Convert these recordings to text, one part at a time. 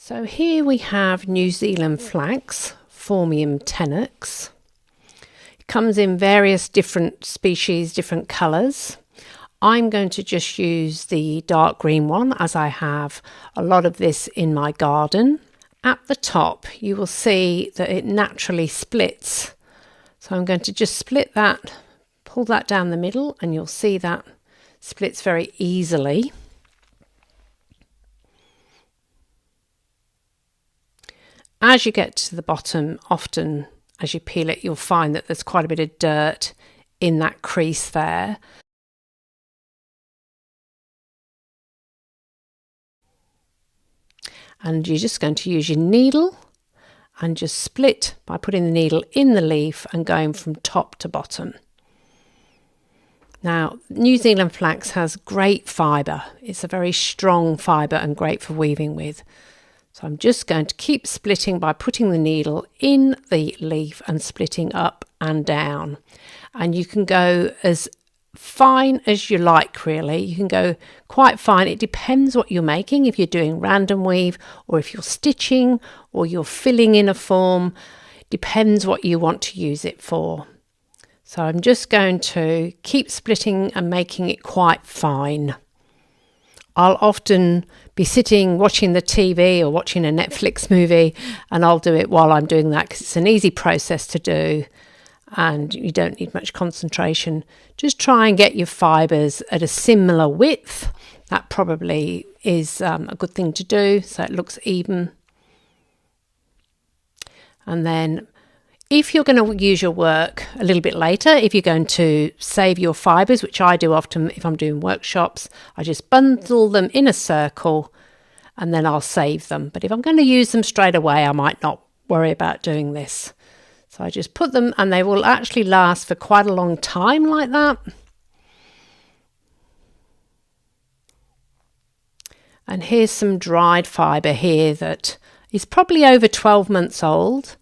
So here we have New Zealand Flax, Phormium tenax. It comes in various different species, different colours. I'm going to just use the dark green one as I have a lot of this in my garden. At the top you will see that it naturally splits. So I'm going to just split that, pull that down the middle, and you'll see that splits very easily. As you get to the bottom, often as you peel it, you'll find that there's quite a bit of dirt in that crease there. And you're just going to use your needle and just split by putting the needle in the leaf and going from top to bottom. Now, New Zealand flax has great fibre. It's a very strong fibre and great for weaving with. So I'm just going to keep splitting by putting the needle in the leaf and splitting up and down. And you can go as fine as you like, really. You can go quite fine. It depends what you're making, if you're doing random weave or if you're stitching or you're filling in a form. Depends what you want to use it for. So I'm just going to keep splitting and making it quite fine. I'll often be sitting watching the TV or watching a Netflix movie, and I'll do it while I'm doing that because it's an easy process to do and you don't need much concentration. Just try and get your fibres at a similar width. That probably is a good thing to do so it looks even. And then if you're going to use your work a little bit later, if you're going to save your fibres, which I do often if I'm doing workshops, I just bundle them in a circle and then I'll save them. But if I'm going to use them straight away, I might not worry about doing this. So I just put them, and they will actually last for quite a long time like that. And here's some dried fibre here that is probably over 12 months old.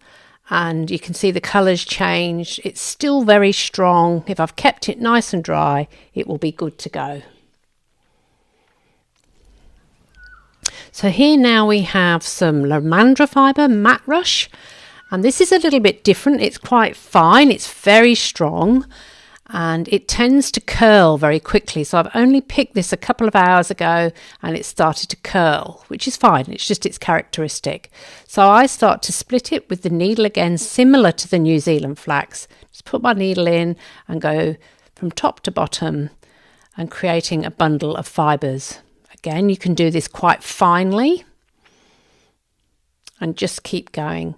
And you can see the colours changed. It's still very strong. If I've kept it nice and dry, it will be good to go. So here now we have some lamandra fibre, mat rush, and this is a little bit different. It's quite fine, it's very strong, and it tends to curl very quickly. So I've only picked this a couple of hours ago and it started to curl, which is fine. It's just its characteristic. So I start to split it with the needle again, similar to the New Zealand flax. Just put my needle in and go from top to bottom and creating a bundle of fibres. Again, you can do this quite finely and just keep going.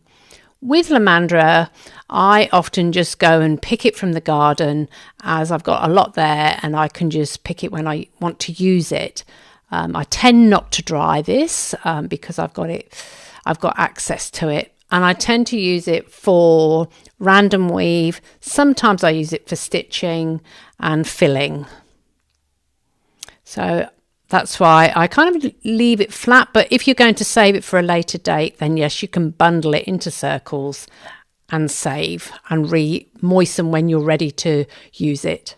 With lamandra, I often just go and pick it from the garden as I've got a lot there and I can just pick it when I want to use it. I tend not to dry this because I've got access to it, and I tend to use it for random weave. Sometimes I use it for stitching and filling. So that's why I kind of leave it flat, but if you're going to save it for a later date, then yes, you can bundle it into circles and save and re-moisten when you're ready to use it.